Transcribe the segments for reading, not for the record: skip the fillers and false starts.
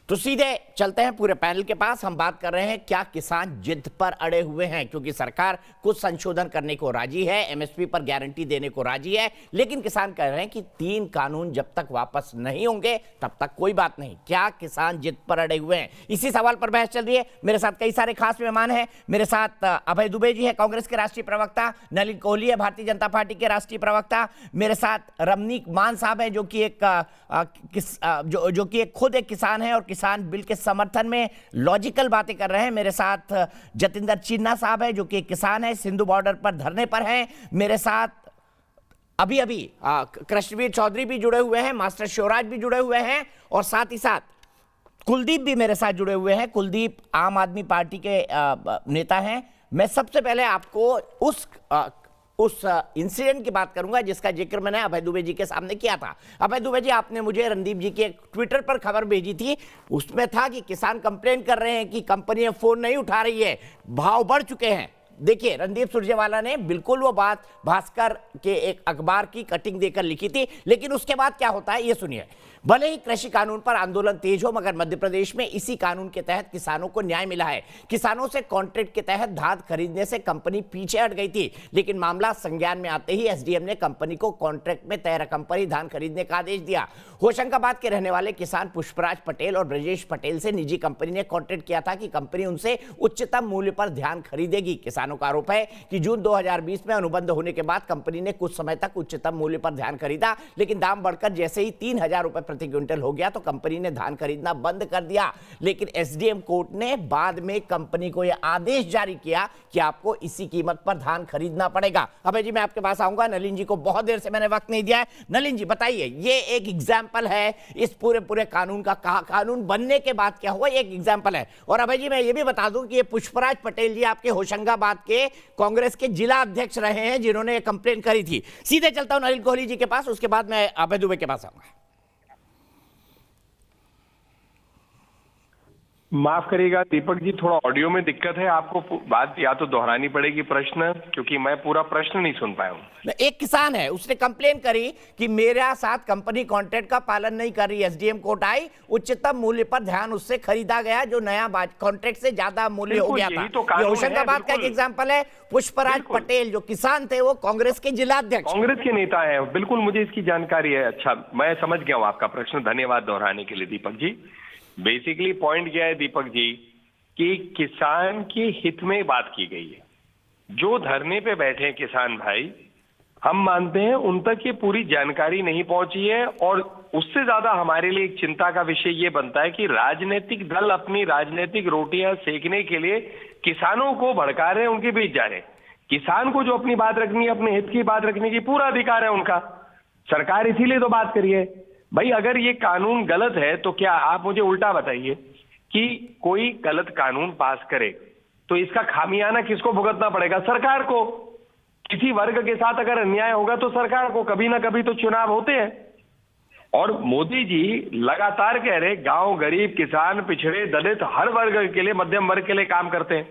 तो सीधे चलते हैं पूरे पैनल के पास। हम बात कर रहे हैं क्या किसान जिद पर अड़े हुए हैं, क्योंकि सरकार कुछ संशोधन करने को राजी है, एमएसपी पर गारंटी देने को राजी है, लेकिन किसान कह रहे हैं कि 3 कानून जब तक वापस नहीं होंगे तब तक कोई बात नहीं। क्या किसान जिद पर अड़े हुए हैं, इसी सवाल पर बहस चल रही है। मेरे साथ कई सारे खास मेहमान हैं। मेरे साथ अभय दुबे जी है, कांग्रेस के राष्ट्रीय प्रवक्ता, नलिन कोहली है, भारतीय जनता पार्टी के राष्ट्रीय प्रवक्ता, मेरे साथ रमनीक मान साहब है जो कि एक खुद एक किसान है और किसान बिल के समर्थन में लॉजिकल बातें कर रहे हैं। मेरे साथ जतिंदर चिन्ना साहब है जो कि एक किसान है, सिंधु बॉर्डर पर धरने पर हैं। मेरे साथ अभी कृष्णवीर चौधरी भी जुड़े हुए हैं, मास्टर शिवराज भी जुड़े हुए हैं और साथ ही साथ कुलदीप भी मेरे साथ जुड़े हुए हैं। कुलदीप आम आदमी पार्टी के नेता हैं। मैं सबसे पहले आपको उस इंसिडेंट की बात करूंगा जिसका जिक्र मैंने अभय दुबे जी के सामने किया था। अभय दुबे जी, आपने मुझे रणदीप जी की एक ट्विटर पर खबर भेजी थी, उसमें था कि किसान कंप्लेन कर रहे हैं कि कंपनी फोन नहीं उठा रही है, भाव बढ़ चुके हैं। देखिए, रणदीप सुरजेवाला ने बिल्कुल वो बात भास्कर के एक अखबार की कटिंग देकर लिखी थी, लेकिन उसके बाद क्या होता है ये सुनिए। भले ही कृषि कानून पर आंदोलन तेज हो, मगर मध्य प्रदेश में इसी कानून के तहत किसानों को न्याय मिला है। किसानों से कॉन्ट्रैक्ट के तहत धान खरीदने से कंपनी पीछे हट गई थी, लेकिन मामला संज्ञान में आते ही एसडीएम ने कंपनी को कॉन्ट्रैक्ट में तय रकम पर ही धान खरीदने का आदेश दिया। होशंगाबाद के रहने वाले किसान पुष्पराज पटेल और ब्रजेश पटेल से निजी कंपनी ने कॉन्ट्रैक्ट किया था कि कंपनी उनसे उच्चतम मूल्य पर धान खरीदेगी। किसानों का आरोप है कि जून 2020 में अनुबंध होने के बाद कंपनी ने कुछ समय तक उच्चतम मूल्य पर धान खरीदा, लेकिन दाम बढ़कर जैसे ही 3000 रुपए प्रति क्विंटल हो गया तो कंपनी ने धान खरीदना बंद कर दिया। लेकिन एसडीएम कोर्ट ने बाद में कंपनी को यह आदेश जारी किया कि आपको इसी कीमत पर धान खरीदना पड़ेगा। अभय जी, मैं आपके पास आऊंगा। नलिन जी को बहुत देर से मैंने वक्त नहीं दिया है। नलिन जी बताइए, ये एक एग्जाम्पल है इस पूरे कानून का। कानून बनने के बाद क्या हुआ, एक एग्जाम्पल है। और अभय जी, मैं ये भी बता दूं कि ये पुष्पराज पटेल जी आपके होशंगाबाद के कांग्रेस के जिला अध्यक्ष रहे हैं जिन्होंने कंप्लेन करी थी। सीधे चलता हूं नलिन कोहली जी के पास, उसके बाद मैं अभय दुबे के पास आऊंगा। माफ करिएगा दीपक जी, थोड़ा ऑडियो में दिक्कत है, आपको बात या तो दोहरानी पड़ेगी प्रश्न, क्योंकि मैं पूरा प्रश्न नहीं सुन पाया हूं। एक किसान है, उसने कंप्लेन करी कि मेरा साथ कंपनी कॉन्ट्रैक्ट का पालन नहीं कर रही। एसडीएम कोर्ट आई, उच्चतम मूल्य पर धान उससे खरीदा गया जो नया कॉन्ट्रैक्ट से ज्यादा मूल्य हो गया था। तो होशंगाबाद का एक एग्जाम्पल है। पुष्पराज पटेल जो किसान थे वो कांग्रेस के जिला अध्यक्ष, कांग्रेस के नेता है। बिल्कुल मुझे इसकी जानकारी है। अच्छा, मैं समझ गया हूं आपका प्रश्न, धन्यवाद दोहराने के लिए दीपक जी। बेसिकली पॉइंट क्या है दीपक जी कि किसान के हित में बात की गई है। जो धरने पे बैठे हैं किसान भाई, हम मानते हैं उन तक ये पूरी जानकारी नहीं पहुंची है, और उससे ज्यादा हमारे लिए एक चिंता का विषय ये बनता है कि राजनीतिक दल अपनी राजनीतिक रोटियां सेकने के लिए किसानों को भड़का रहे हैं, उनके बीच जा रहे हैं। किसान को जो अपनी बात रखनी है, अपने हित की बात रखने की पूरा अधिकार है उनका। सरकार इसीलिए तो बात करी है भाई। अगर ये कानून गलत है तो क्या आप मुझे उल्टा बताइए कि कोई गलत कानून पास करे तो इसका खामियाना किसको भुगतना पड़ेगा? सरकार को। किसी वर्ग के साथ अगर अन्याय होगा तो सरकार को। कभी ना कभी तो चुनाव होते हैं। और मोदी जी लगातार कह रहे गांव, गरीब, किसान, पिछड़े, दलित, हर वर्ग के लिए, मध्यम वर्ग के लिए काम करते हैं।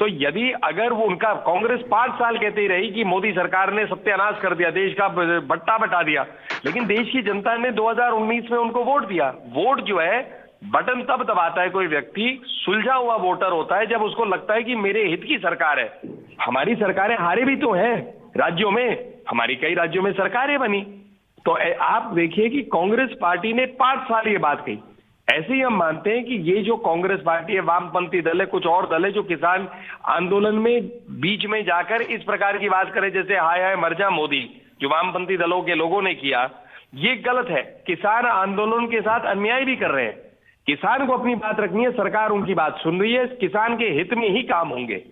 तो यदि अगर वो उनका कांग्रेस 5 साल कहती रही कि मोदी सरकार ने सत्यानाश कर दिया, देश का बट्टा बटा दिया, लेकिन देश की जनता ने 2019 में उनको वोट दिया। वोट जो है बटन तब दबाता है कोई व्यक्ति, सुलझा हुआ वोटर होता है, जब उसको लगता है कि मेरे हित की सरकार है। हमारी सरकारें हारे भी तो हैं राज्यों में, हमारी कई राज्यों में सरकारें बनी। तो आप देखिए कि कांग्रेस पार्टी ने 5 साल ये बात कही। ऐसे ही हम मानते हैं कि ये जो कांग्रेस पार्टी है, वामपंथी दल है, कुछ और दल है जो किसान आंदोलन में बीच में जाकर इस प्रकार की बात करे जैसे हाय हाय मर जा मोदी, जो वामपंथी दलों के लोगों ने किया, ये गलत है। किसान आंदोलन के साथ अन्याय भी कर रहे हैं। किसान को अपनी बात रखनी है, सरकार उनकी बात सुन रही है, किसान के हित में ही काम होंगे।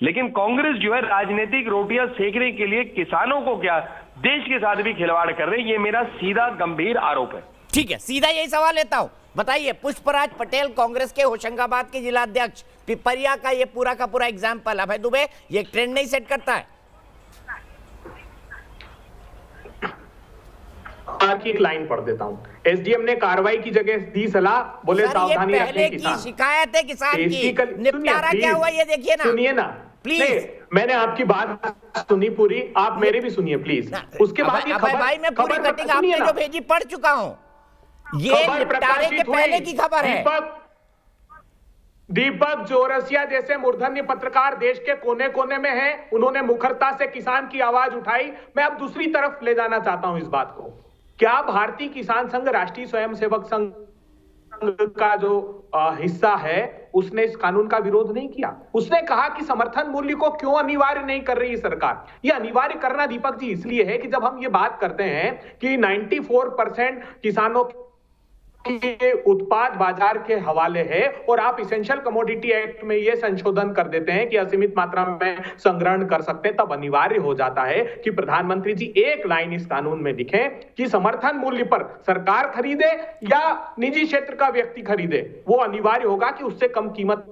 लेकिन कांग्रेस जो है राजनीतिक रोटियां सेकने के लिए किसानों को क्या, देश के साथ भी खिलवाड़ कर रहे हैं। ये मेरा सीधा गंभीर आरोप है। ठीक है, सीधा यही सवाल लेता हूं। बताइए, पुष्पराज पटेल कांग्रेस के होशंगाबाद के जिला अध्यक्ष, पिपरिया का ये पूरा का पूरा एग्जाम्पल। अभय दुबे, ये ट्रेंड नहीं सेट करता है? की एक लाइन पढ़ देता हूं। एसडीएम ने कार्रवाई की जगह दी सलाह, बोले सावधानी रखें किसान। शिकायत है किसान की, निपटारा क्या हुआ ये देखिए ना। सुनिए ना प्लीज। मैंने आपकी बात सुनी पूरी, आप मेरे भी सुनिए प्लीज। उसके बाद ये खबर, भाई मैं पूरी कटिंग आपने जो भेजी पढ़ चुका हूं। ये निपटारे के पहले की खबर है। दीपक चौरसिया जैसे मूर्धन्य पत्रकार देश के कोने कोने में हैं, उन्होंने मुखरता से किसान की आवाज उठाई। मैं अब दूसरी तरफ ले जाना चाहता हूं इस बात को। क्या भारतीय किसान संघ राष्ट्रीय स्वयंसेवक संघ का जो हिस्सा है उसने इस कानून का विरोध नहीं किया? उसने कहा कि समर्थन मूल्य को क्यों अनिवार्य नहीं कर रही सरकार? ये अनिवार्य करना दीपक जी इसलिए है कि जब हम ये बात करते हैं कि 94% किसानों के उत्पाद बाजार के हवाले है और आप इसेंशियल कमोडिटी एक्ट में ये संशोधन कर देते हैं कि असीमित मात्रा में संग्रहण कर सकते हैं, तब अनिवार्य हो जाता है कि प्रधानमंत्री जी एक लाइन इस कानून में लिखें कि समर्थन मूल्य पर सरकार खरीदे या निजी क्षेत्र का व्यक्ति खरीदे, वो अनिवार्य होगा कि उससे कम कीमत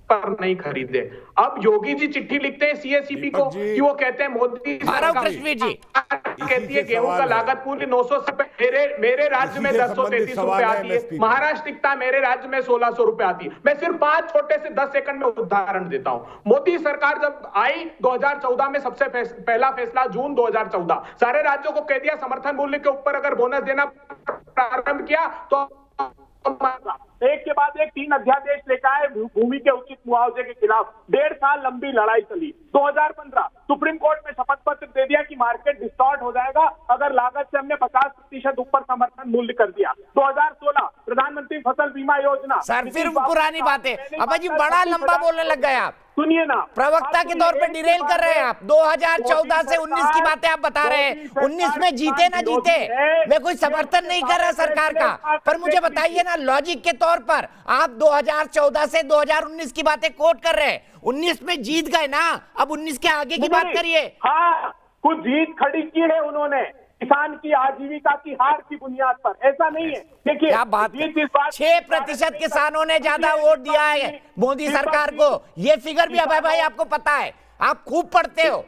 पर नहीं खरीदे। अब योगी जी चिट्ठी लिखते हैं सीएसीपी को कि वो कहते हैं मोदी कश्मीर जी कहती है गेहूं का लागत मूल्य 900 रुपए मेरे राज्य में 1033 रुपए आती है, महाराष्ट्र लिखता मेरे राज्य में 1600 रुपए आती है। मैं सिर्फ 5 छोटे से 10 सेकंड में उदाहरण देता हूं। मोदी सरकार जब आई 2014 में सबसे पहला फैसला जून 2014, सारे राज्यों को कह दिया समर्थन मूल्य के ऊपर अगर बोनस देना प्रारंभ किया तो एक के बाद एक 3 अध्यादेश लेकर आए भूमि के उचित मुआवजे के खिलाफ। 1.5 साल लंबी लड़ाई चली। 2015 सुप्रीम कोर्ट में शपथ पत्र दे दिया कि मार्केट डिस्टॉर्ट हो जाएगा अगर लागत से हमने 50% ऊपर समर्थन मूल्य कर दिया। 2016 प्रधानमंत्री फसल बीमा योजना। सर फिर पुरानी बातें, अब जी बड़ा लंबा बोलने लग गए आप। सुनिए ना, प्रवक्ता के तौर पे डिरेल कर रहे हैं आप। 2014 से 19 की बातें आप बता रहे हैं। 19 में जीते ना जीते, मैं कोई समर्थन नहीं कर रहा सरकार का, पर मुझे बताइए ना लॉजिक के तौर पर आप 2014 से 2019 की बातें कोट कर रहे हैं। 19 में जीत गए ना, अब 19 के आगे की बात करिए। हाँ, कुछ जीत खड़ी की है उन्होंने किसान की आजीविका की हार की बुनियाद पर, ऐसा नहीं है। देखिए क्या बात, 6% किसानों ने ज्यादा वोट दिया है मोदी सरकार को। ये फिगर भी अभय भाई आपको पता है, आप खूब पढ़ते हो।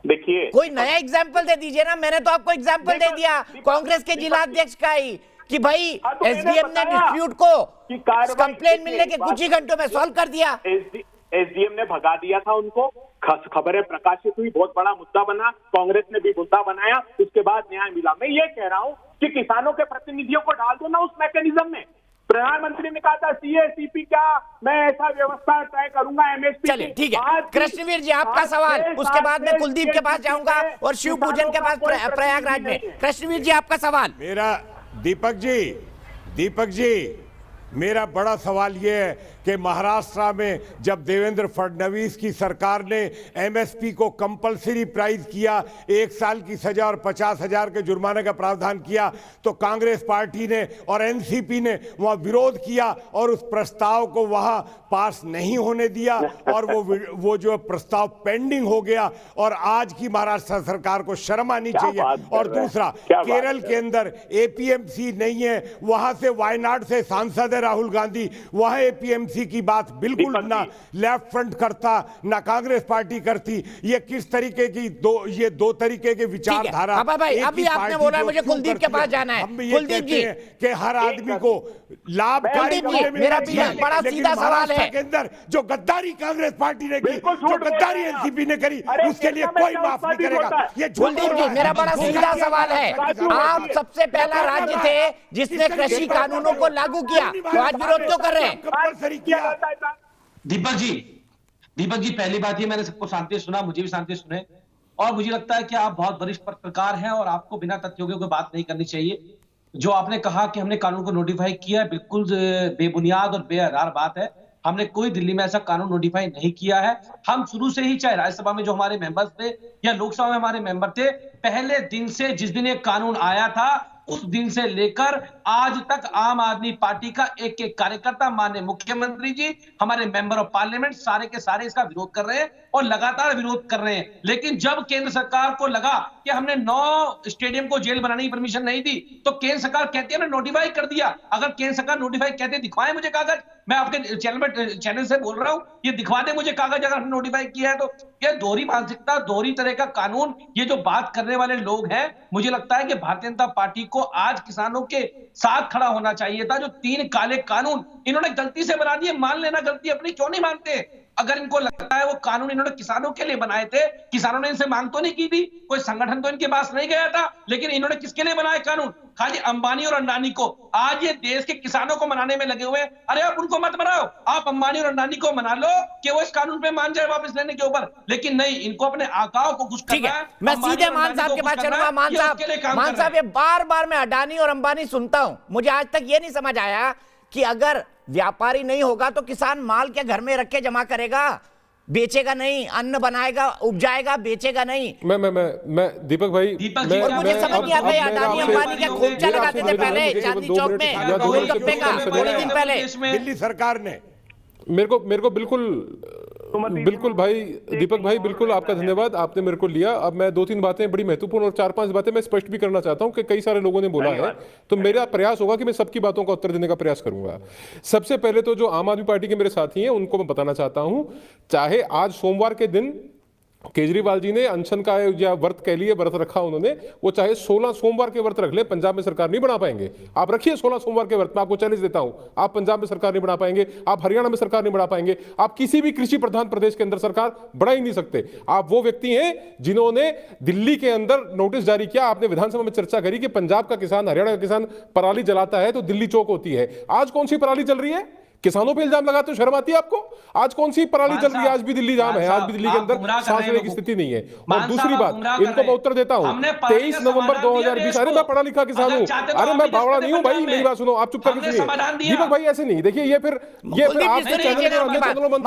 देखिए कोई नया एग्जाम्पल दे दीजिए ना। मैंने तो आपको एग्जाम्पल दे दिया कांग्रेस के जिला अध्यक्ष का ही कि भाई एसडीएम ने डिस्प्यूट को कंप्लेन मिलने के कुछ ही घंटों में सॉल्व कर दिया। एसडीएम ने भगा दिया था उनको, खबरें प्रकाशित हुई, बहुत बड़ा मुद्दा बना, कांग्रेस ने भी मुद्दा बनाया, उसके बाद न्याय मिला। मैं ये कह रहा हूं कि किसानों के प्रतिनिधियों को डाल दो ना उस मैकेनिज्म में। प्रधानमंत्री ने कहा था सीएसीपी क्या, मैं ऐसा व्यवस्था तय करूंगा एमएसपी। चलिए ठीक है कृष्णवीर जी आपका सवाल, उसके बाद मैं कुलदीप के पास जाऊंगा और शिव पूजन के पास प्रयागराज में। कृष्णवीर जी आपका सवाल। मेरा दीपक जी मेरा बड़ा सवाल ये है कि महाराष्ट्र में जब देवेंद्र फडणवीस की सरकार ने एमएसपी को कंपलसरी प्राइस किया, 1 साल की सजा और 50,000 के जुर्माने का प्रावधान किया, तो कांग्रेस पार्टी ने और एनसीपी ने वहां विरोध किया और उस प्रस्ताव को वहां पास नहीं होने दिया और वो जो प्रस्ताव पेंडिंग हो गया। और आज की महाराष्ट्र सरकार को शर्म आनी चाहिए। और दूसरा, केरल के अंदर एपीएमसी नहीं है, वहां से वायनाड से सांसद है राहुल गांधी, वहां एपीएमसी की बात बिल्कुल ना लेफ्ट फ्रंट करता ना कांग्रेस पार्टी करती। ये किस तरीके की दो तरीके के विचारधारा। अभी आपने बोला मुझे कुलदीप के पास जाना है। हम ये कहते हैं कि हर आदमी को लाभ मेरा बड़ा सीधा सवाल है के अंदर जो गद्दारी कांग्रेस पार्टी ने की, जो गद्दारी एनसीपी ने करी, उसके लिए कोई माफ नहीं करेगा। ये कुलदीप जी मेरा बड़ा सीधा सवाल है, आप सबसे पहला राज्य थे जिसने कृषि कानूनों को लागू किया, तो आज विरोध क्यों कर रहे हैं? दीपक जी पहली बात ये, मैंने सबको शांति सुना, मुझे भी शांति सुने, और मुझे लगता है कि आप बहुत वरिष्ठ पत्रकार हैं और आपको बिना तथ्यों के कोई बात नहीं करनी चाहिए। जो आपने कहा कि हमने कानून को नोटिफाई किया, बिल्कुल बेबुनियाद और बेआधार बात है। हमने कोई दिल्ली में ऐसा कानून नोटिफाई नहीं किया है। हम शुरू से ही, चाहे राज्यसभा में जो हमारे मेंबर्स थे या लोकसभा में हमारे मेंबर थे, पहले दिन से जिस दिन ये कानून आया था उस दिन से लेकर आज तक आम आदमी पार्टी का एक एक कार्यकर्ता, माननीय मुख्यमंत्री जी, हमारे मेंबर ऑफ पार्लियामेंट, सारे के सारे इसका विरोध कर रहे हैं और लगातार विरोध कर रहे हैं। लेकिन जब केंद्र सरकार को लगा कि हमने 9 स्टेडियम को जेल बनाने की परमिशन नहीं दी, तो केंद्र सरकार कहती है हमने नोटिफाई कर दिया। अगर केंद्र सरकार नोटिफाई कहते दिखवाएं मुझे कागज, मैं आपके चैनल से बोल रहा हूं, ये दिखवा दे मुझे कागज अगर हमने नोटिफाई किया है। तो ये दोहरी मानसिकता, दोहरी तरह का कानून, ये जो बात करने वाले लोग हैं, मुझे लगता है कि भारतीय जनता पार्टी को आज किसानों के साथ खड़ा होना चाहिए था। जो 3 काले कानून इन्होंने गलती से बना दिए, मान लेना गलती अपनी, क्यों नहीं मानते? अगर इनको लगता है वो कानून इन्होंने किसानों के लिए बनाए थे, किसानों ने इनसे मांग तो नहीं की थी, कोई संगठन तो इनके पास नहीं गया था, लेकिन इन्होंने किसके लिए बनाए कानून? खाली अंबानी और अडानी को। आज ये देश के किसानों को मनाने में लगे हुए हैं। अरे आप उनको मत मनाओ, आप अंबानी और अडानी को मना लो कि वो इस कानून पे मान जाए वापस लेने के ऊपर, लेकिन नहीं, इनको अपने आकाओं को खुश ठीक करना है, है। मैं अंबानी सीधे और मान अडानी साहब को के खुश पास करना चलूंगा। है, मान ये उसके लिए काम कर साहब, रहे ये बार बार मैं अडानी और अंबानी सुनता हूं, मुझे आज तक ये नहीं समझ आया कि अगर व्यापारी नहीं होगा तो किसान माल क्या घर में रख के जमा करेगा, बेचेगा नहीं, अन्न बनाएगा, उपजाएगा, बेचेगा नहीं। मैं दीपक भाई, दीपक जी, और मुझे समझ नहीं आता है, अडानी अंबानी क्या खोमचा लगाते थे पहले चांदनी चौक में गोलगप्पे का थोड़े दिन पहले। दिल्ली सरकार ने मेरे को बिल्कुल भाई, दीपक भाई बिल्कुल आपका धन्यवाद, आपने मेरे को लिया। अब मैं 2-3 बातें बड़ी महत्वपूर्ण और 4-5 बातें मैं स्पष्ट भी करना चाहता हूं कि कई सारे लोगों ने बोला है, तो मेरा प्रयास होगा कि मैं सबकी बातों का उत्तर देने का प्रयास करूंगा। सबसे पहले तो जो आम आदमी पार्टी के मेरे साथी हैं उनको मैं बताना चाहता हूं, चाहे आज सोमवार के दिन केजरीवाल जी ने अनशन का या व्रत कह लिए, व्रत रखा उन्होंने, वो चाहे 16 सोमवार के व्रत रख ले, पंजाब में सरकार नहीं बना पाएंगे। आप रखिए 16 सोमवार के व्रत, मैं आपको चैलेंज देता हूं, आप पंजाब में सरकार नहीं बना पाएंगे, आप हरियाणा में सरकार नहीं बना पाएंगे, आप किसी भी कृषि प्रधान प्रदेश के अंदर सरकार बना ही नहीं सकते। आप वो व्यक्ति हैं जिन्होंने दिल्ली के अंदर नोटिस जारी किया, आपने विधानसभा में चर्चा करी कि पंजाब का किसान, हरियाणा का किसान पराली जलाता है तो दिल्ली चौक होती है। आज कौन सी पराली जल रही है? किसानों पे इल्जाम लगाते हो, शर्म आती है आपको? आज कौन सी पराली चल रही है? आज भी दिल्ली जाम है, आज भी दिल्ली के अंदर सांस लेने की स्थिति नहीं है। और दूसरी बात, इनको मैं उत्तर देता हूं, 23 नवंबर 2020, अरे मैं पढ़ा लिखा किसान हूं, अरे मैं बावड़ा नहीं हूं भाई, मेरी बात सुनो, आप चुप करके सुनिए। दीपक भाई ऐसे नहीं, देखिए ये फिर आपके चैनल और अन्य चैनलों में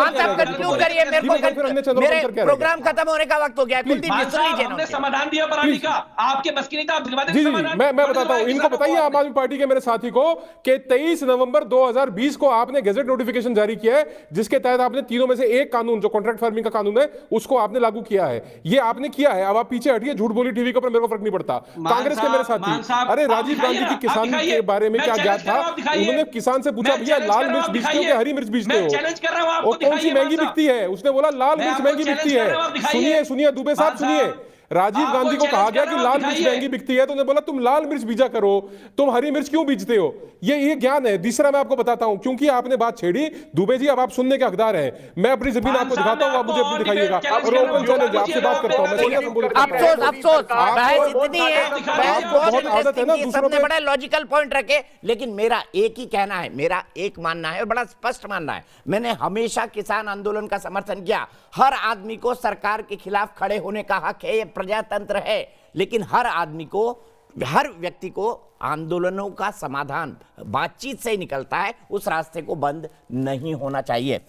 प्रोग्राम खत्म होने का वक्त हो गया, कुलदीप जी सुन लीजिए, हमने समाधान दिया पराली का, आपके बस की नहीं था, आप दिलवा जी, मैं बताता हूं, इनको बताइए आम आदमी पार्टी के मेरे साथी को कि 23 नवंबर 2020 को आपने गैजेट नोटिफिकेशन जारी किया है, जिसके तहत आपने तीनों में से एक कानून, जो कॉन्ट्रैक्ट फार्मिंग का कानून है, उसको आपने लागू किया है। ये आपने किया है। अब आप पीछे हटिए, झूठ बोली टीवी के ऊपर, मेरे को फर्क नहीं पड़ता। कांग्रेस के मेरे साथी, अरे राजीव गांधी की किसान के बारे में क्या ज्ञात था? उन्होंने किसान से पूछा, भैया लाल मिर्च बीजते हो या हरी मिर्च बीजते हो, और कौन सी महंगी बिकती है? उसने बोला लाल मिर्च महंगी बिकती है। सुनिए दुबे साहब, सुनिए, राजीव गांधी को कहा गया कि लाल मिर्च महंगी बिकती है, तो उन्होंने बोला तुम लाल मिर्च बीजा करो, तुम हरी मिर्च क्यों बीजते हो? ये ज्ञान है। तीसरा मैं आपको बताता हूं, क्योंकि आपने बात छेड़ी, दुबे जी अब आप सुनने के हकदार हैं, मैं अपनी जमीन आपको दिखाता हूं, आप मुझे अपनी दिखाइएगा, और ओपन चैलेंज आपसे बात करता हूं। अफसोस बहस इतनी है, बहुत आदत है ना दूसरों पे, बड़ा लॉजिकल पॉइंट रखे, लेकिन मेरा एक ही कहना है, मेरा एक मानना है और बड़ा स्पष्ट मानना है। मैंने हमेशा किसान आंदोलन का समर्थन किया। हर आदमी को सरकार के खिलाफ खड़े होने का हक है, ये प्रजातंत्र है, लेकिन हर आदमी को, हर व्यक्ति को आंदोलनों का समाधान बातचीत से ही निकलता है, उस रास्ते को बंद नहीं होना चाहिए।